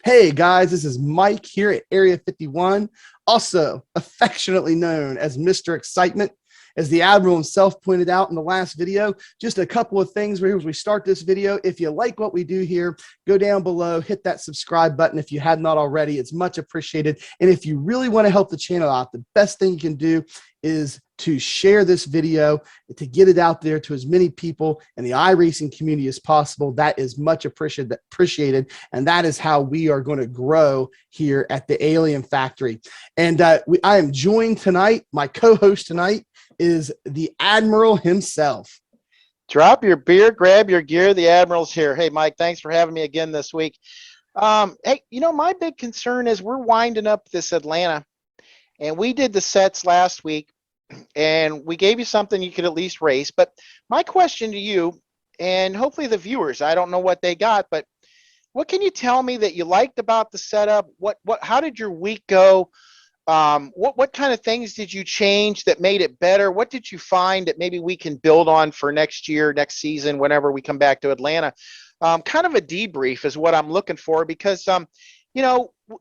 Hey guys, this is Mike here at Area 51, also affectionately known as Mr. Excitement. As the Admiral himself pointed out in the last video, just a couple of things as we start this video. If you like what we do here, go down below, hit that subscribe button if you had not already. It's much appreciated. And if you really want to help the channel out, the best thing you can do is to share this video, to get it out there to as many people in the iRacing community as possible. That is much appreciated. And that is how we are going to grow here at the Alien Factory. And I am joined tonight, my co-host tonight is the Admiral himself. Drop your beer, grab your gear. The Admiral's here. Hey, Mike, thanks for having me again this week. Hey, my big concern is we're winding up this Atlanta, and we did the sets last week, and we gave you something you could at least race. But my question to you, and hopefully the viewers, I don't know what they got, but what can you tell me that you liked about the setup? How did your week go? What kind of things did you change that made it better? What did you find that maybe we can build on for next year, next season, whenever we come back to Atlanta? Kind of a debrief is what I'm looking for, because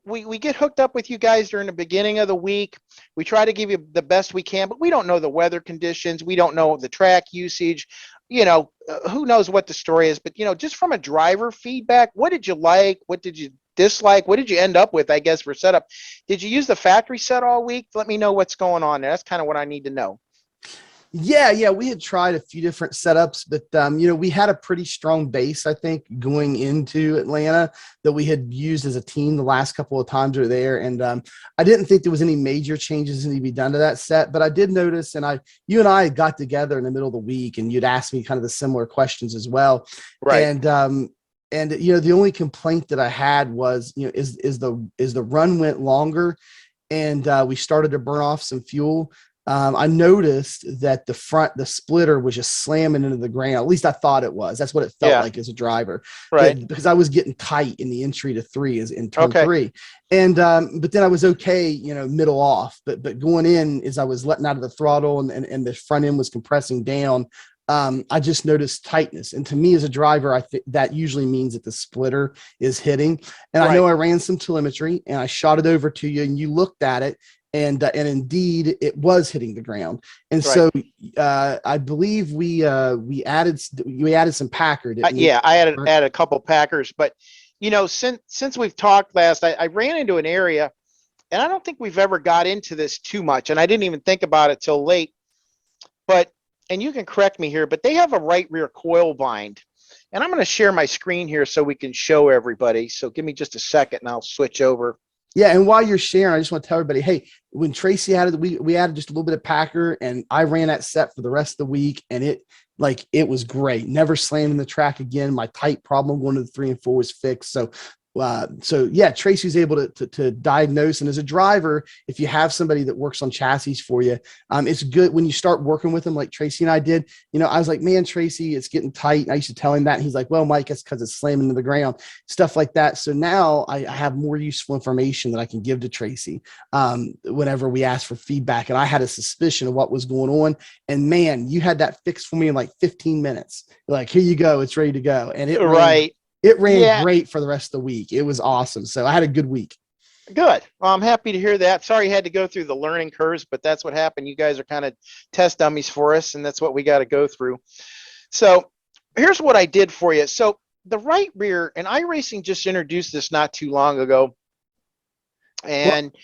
we get hooked up with you guys during the beginning of the week. We try to give you the best we can, but we don't know the weather conditions. We don't know the track usage. Who knows what the story is, but just from a driver feedback, what did you like? What did you dislike? What did you end up with, I guess, for setup? Did you use the factory set all week? Let me know what's going on there. That's kind of what I need to know. Yeah, we had tried a few different setups, but we had a pretty strong base, I think, going into Atlanta that we had used as a team the last couple of times we were there. And I didn't think there was any major changes that need to be done to that set, but I did notice, and you and I got together in the middle of the week, and you'd asked me kind of the similar questions as well. Right. And the only complaint that I had was, is the run went longer, and we started to burn off some fuel. I noticed that the splitter was just slamming into the ground. At least I thought it was. That's what it felt like as a driver, right? Because I was getting tight in the entry to three, as in turn three, and but then I was okay, middle off. But going in, as I was letting out of the throttle and the front end was compressing down, I just noticed tightness. And to me as a driver, I think that usually means that the splitter is hitting. And I know I ran some telemetry and I shot it over to you and you looked at it. And indeed, it was hitting the ground. And so I believe we added some Packer. Yeah, I added a couple Packers. But since we've talked last, I ran into an area, and I don't think we've ever got into this too much, and I didn't even think about it till late. But and you can correct me here, but they have a right rear coil bind, and I'm going to share my screen here so we can show everybody. So give me just a second, and I'll switch over. Yeah, and while you're sharing, I just want to tell everybody, hey, when Tracy added, we added just a little bit of Packer, and I ran that set for the rest of the week, and it was great. Never slammed in the track again. My tight problem going to the 3 and 4 was fixed. So yeah, Tracy was able to diagnose. And as a driver, if you have somebody that works on chassis for you, it's good when you start working with them like Tracy and I did. I was like, man, Tracy, it's getting tight. And I used to tell him that. And he's like, well, Mike, that's because it's slamming into the ground, stuff like that. So now I have more useful information that I can give to Tracy whenever we ask for feedback. And I had a suspicion of what was going on. And man, you had that fixed for me in like 15 minutes. Like, here you go. It's ready to go. And it ran great for the rest of the week. It was awesome. So I had a good week. Good. Well, I'm happy to hear that. Sorry you had to go through the learning curves, but that's what happened. You guys are kind of test dummies for us, and that's what we got to go through. So here's what I did for you. So the right rear, and iRacing just introduced this not too long ago. And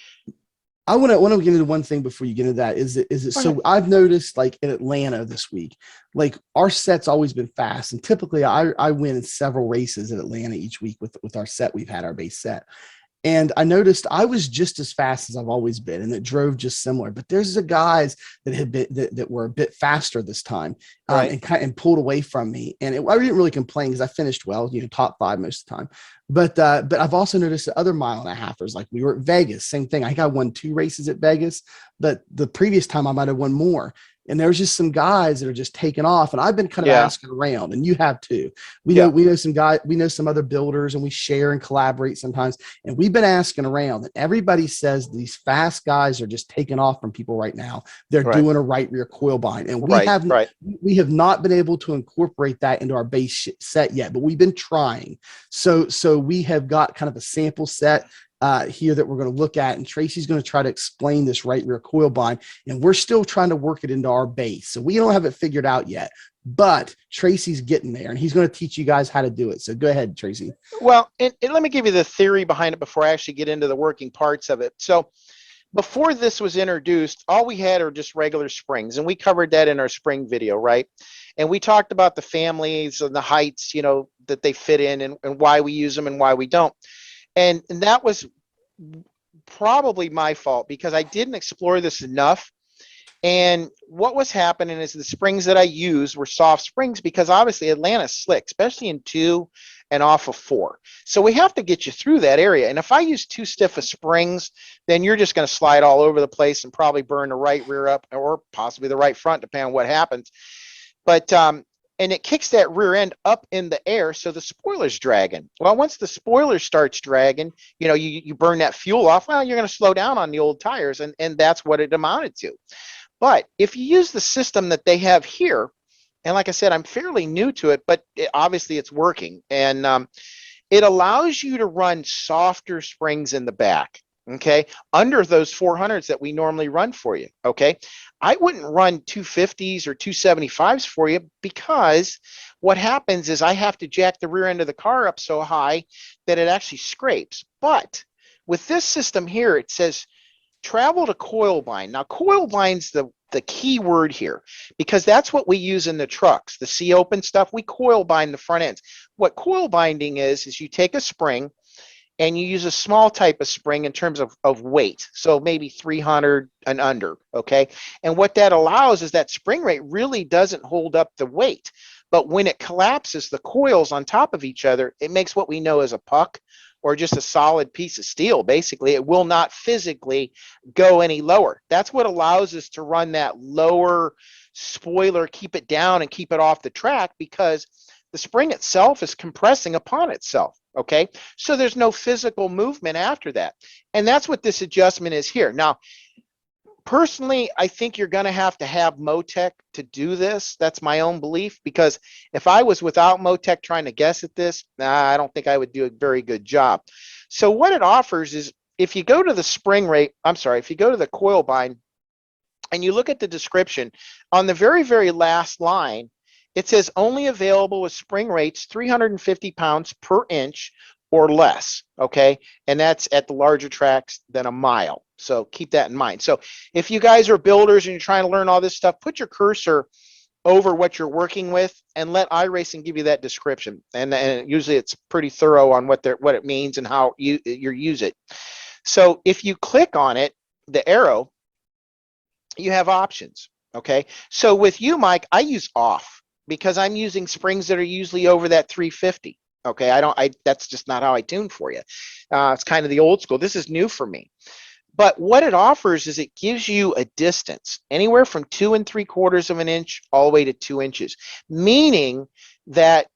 I want to get into one thing before you get into that. Is it so I've noticed like in Atlanta this week, like our set's always been fast. And typically I win in several races in Atlanta each week with our set. We've had our base set. And I noticed I was just as fast as I've always been, and it drove just similar. But there's the guys that had been that were a bit faster this time, and pulled away from me. And I didn't really complain because I finished well, top 5 most of the time. But I've also noticed the other mile and a halfers, like we were at Vegas, same thing. I think I won 2 races at Vegas, but the previous time I might have won more. and there's just some guys that are just taking off. And I've been kind of Yeah. asking around, and you have too. Yeah. We know some guys, we know some other builders, and we share and collaborate sometimes. And we've been asking around, and everybody says these fast guys are just taking off from people right now. They're Right. doing a right rear coil bind, and Right. Right. we have not been able to incorporate that into our base set yet, but we've been trying. So we have got kind of a sample set here that we're going to look at, and Tracy's going to try to explain this right rear coil bind, and we're still trying to work it into our base. So we don't have it figured out yet, but Tracy's getting there, and he's going to teach you guys how to do it. So go ahead, Tracy. Well, and let me give you the theory behind it before I actually get into the working parts of it. So before this was introduced, all we had are just regular springs, and we covered that in our spring video, right? And we talked about the families and the heights, that they fit in, and why we use them and why we don't. And that was probably my fault because I didn't explore this enough. And what was happening is the springs that I used were soft springs because obviously Atlanta's slick, especially in 2 and off of 4. So we have to get you through that area. And if I use too stiff of springs, then you're just going to slide all over the place and probably burn the right rear up or possibly the right front, depending on what happens. But and it kicks that rear end up in the air, so the spoiler's dragging. Well, once the spoiler starts dragging, you burn that fuel off. Well, you're going to slow down on the old tires, and that's what it amounted to. But if you use the system that they have here, and like I said, I'm fairly new to it, but obviously it's working, and it allows you to run softer springs in the back. Okay, under those 400s that we normally run for you. Okay, I wouldn't run 250s or 275s for you because what happens is I have to jack the rear end of the car up so high that it actually scrapes. But with this system here, it says travel to coil bind. Now, coil bind's the key word here because that's what we use in the trucks. The C-open stuff, we coil bind the front ends. What coil binding is you take a spring and you use a small type of spring in terms of weight. So maybe 300 and under, okay? And what that allows is that spring rate really doesn't hold up the weight. But when it collapses the coils on top of each other, it makes what we know as a puck or just a solid piece of steel. Basically, it will not physically go any lower. That's what allows us to run that lower spoiler, keep it down and keep it off the track because the spring itself is compressing upon itself. Okay, so there's no physical movement after that. And that's what this adjustment is here. Now, personally, I think you're going to have Motech to do this. That's my own belief because if I was without Motech trying to guess at this, I don't think I would do a very good job. So what it offers is if you go to the if you go to the coil bind and you look at the description on the very, very last line, it says only available with spring rates 350 pounds per inch or less, okay? And that's at the larger tracks than a mile. So keep that in mind. So if you guys are builders and you're trying to learn all this stuff, put your cursor over what you're working with and let iRacing give you that description. And usually it's pretty thorough on what it means and how you use it. So if you click on it, the arrow, you have options, okay? So with you, Mike, I use off because I'm using springs that are usually over that 350. Okay, that's just not how I tune for you. It's kind of the old school. This is new for me. But what it offers is it gives you a distance anywhere from 2 3/4 of an inch all the way to 2 inches, meaning that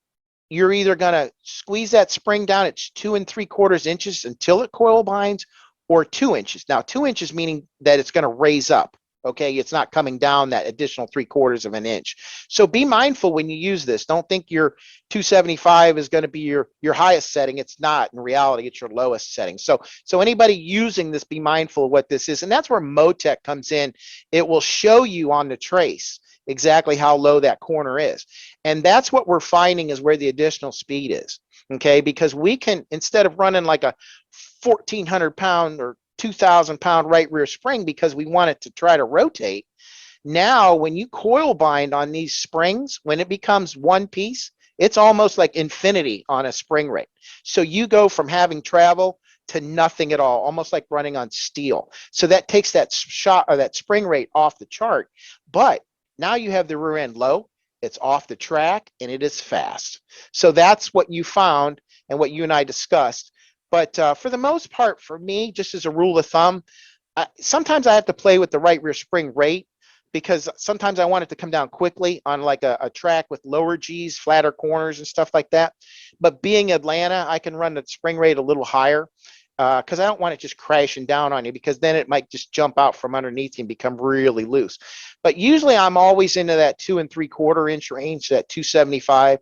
you're either going to squeeze that spring down at 2 3/4 inches until it coil binds or 2 inches. Now, 2 inches meaning that it's going to raise up. Okay, it's not coming down that additional 3/4 of an inch. So be mindful when you use this. Don't think your 275 is going to be your highest setting. It's not. In reality, it's your lowest setting. So anybody using this, be mindful of what this is. And that's where Motech comes in. It will show you on the trace exactly how low that corner is. And that's what we're finding is where the additional speed is. Okay, because we can, instead of running like a 1,400 pound or 2,000 pound right rear spring because we want it to try to rotate. Now, when you coil bind on these springs, when it becomes one piece, it's almost like infinity on a spring rate. So you go from having travel to nothing at all, almost like running on steel. So that takes that shot or that spring rate off the chart. But now you have the rear end low, it's off the track, and it is fast. So that's what you found and what you and I discussed. But for the most part, for me, just as a rule of thumb, sometimes I have to play with the right rear spring rate, because sometimes I want it to come down quickly on like a track with lower G's, flatter corners and stuff like that. But being Atlanta, I can run the spring rate a little higher because I don't want it just crashing down on you, because then it might just jump out from underneath you and become really loose. But usually I'm always into that 2 3/4 inch range, that 275.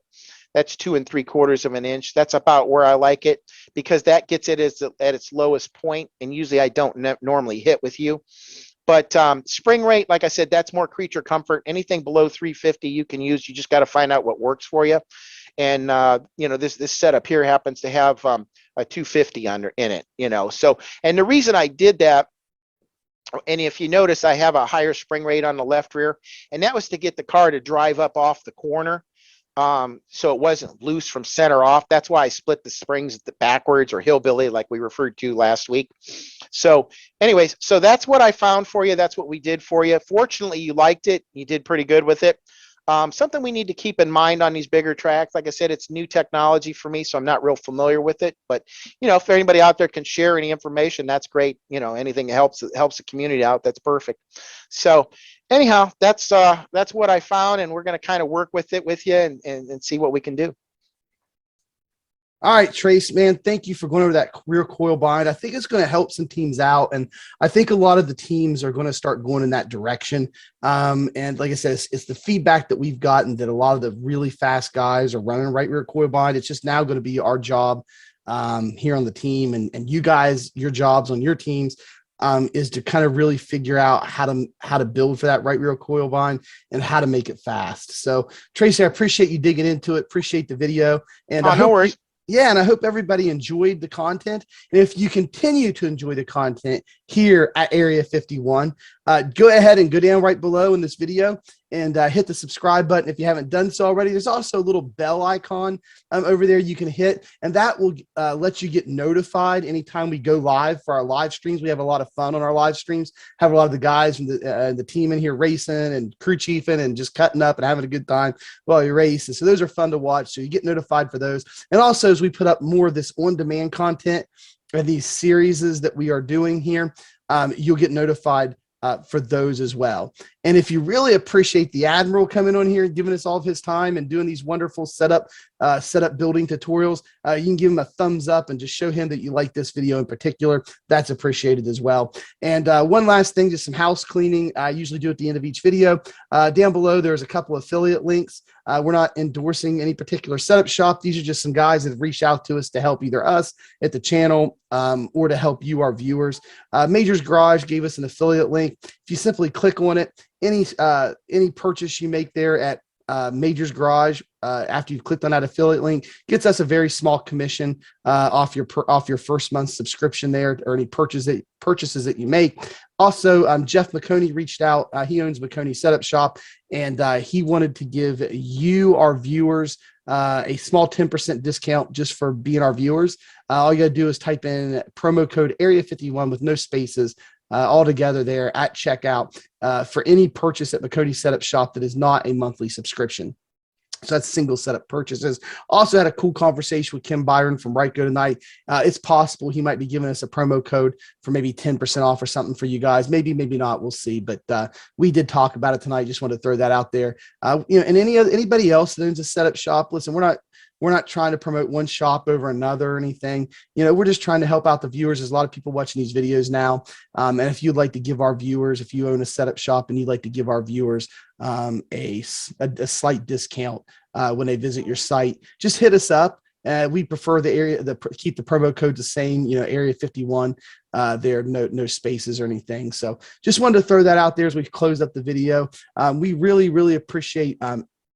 That's 2 3/4 of an inch. That's about where I like it, because that gets it at its lowest point, and usually I don't normally hit with you. But spring rate, like I said, that's more creature comfort. Anything below 350 you can use. You just got to find out what works for you. And this setup here happens to have a 250 under in it. So, and the reason I did that, and if you notice, I have a higher spring rate on the left rear, and that was to get the car to drive up off the corner. So it wasn't loose from center off. That's why I split the springs backwards, or hillbilly, like we referred to last week. So anyways, so that's what I found for you. That's what we did for you. Fortunately, you liked it. You did pretty good with it. Something we need to keep in mind on these bigger tracks, like I said, it's new technology for me, so I'm not real familiar with it. But if anybody out there can share any information, that's great. Anything that helps the community out, that's perfect. So anyhow, that's what I found, and we're going to kind of work with it with you and see what we can do. All right, Trace, man, thank you for going over that rear coil bind. I think it's going to help some teams out, and I think a lot of the teams are going to start going in that direction. And like I said, it's the feedback that we've gotten that a lot of the really fast guys are running right rear coil bind. It's just now going to be our job here on the team, and you guys, your jobs on your teams is to kind of really figure out how to build for that right rear coil bind and how to make it fast. So, Tracy, I appreciate you digging into it. Appreciate the video, and no worries. And I hope everybody enjoyed the content. And if you continue to enjoy the content here at Area 51, go ahead and go down right below in this video and hit the subscribe button if you haven't done so already. There's also a little bell icon over there you can hit, and that will let you get notified anytime we go live for our live streams. We have a lot of fun on our live streams, have a lot of the guys from the team in here racing and crew chiefing and just cutting up and having a good time while you race. And so those are fun to watch, so you get notified for those. And also, as we put up more of this on-demand content and these series that we are doing here, you'll get notified for those as well. And if you really appreciate the Admiral coming on here and giving us all of his time and doing these wonderful setup building tutorials, you can give him a thumbs up and just show him that you like this video in particular. That's appreciated as well. And one last thing, just some house cleaning I usually do at the end of each video. Down below, there's a couple affiliate links. We're not endorsing any particular setup shop. These are just some guys that have reached out to us to help either us at the channel or to help you, our viewers. Major's Garage gave us an affiliate link. If you simply click on it, any purchase you make there at Major's Garage, after you've clicked on that affiliate link, gets us a very small commission off your first month's subscription there, or any purchases that you make. Also, Jeff Maconi reached out. He owns Maconi Setup Shop, and he wanted to give you, our viewers, a small 10% discount just for being our viewers. All you got to do is type in promo code Area 51 with no spaces all together there at checkout for any purchase at Maconi Setup Shop that is not a monthly subscription. So that's single setup purchases. Also had a cool conversation with Kim Byron from Right Go tonight. It's possible he might be giving us a promo code for maybe 10% off or something for you guys. Maybe not. We'll see. But we did talk about it tonight. Just wanted to throw that out there. And anybody else that owns a setup shop, listen, we're not trying to promote one shop over another or anything. We're just trying to help out the viewers. There's a lot of people watching these videos now. And if you'd like to give our viewers, if you own a setup shop and you'd like to give our viewers a slight discount when they visit your site, just hit us up. We prefer keep the promo code the same, Area 51. There are no spaces or anything. So just wanted to throw that out there as we close up the video. We really, really appreciate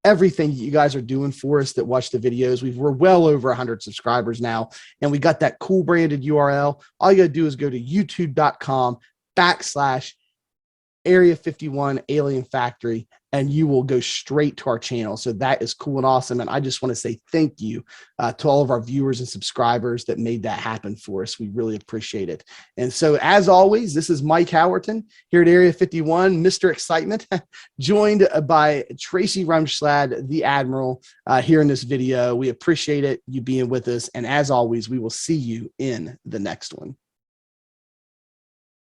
everything you guys are doing for us that watch the videos. We're well over 100 subscribers now, and we got that cool branded URL. All you got to do is go to youtube.com/Area 51 Alien Factory, and you will go straight to our channel. So that is cool and awesome. And I just want to say thank you to all of our viewers and subscribers that made that happen for us. We really appreciate it. And so, as always, this is Mike Howerton here at Area 51, Mr. Excitement, joined by Tracy Rumschlag, the Admiral, here in this video. We appreciate it, you being with us. And as always, we will see you in the next one.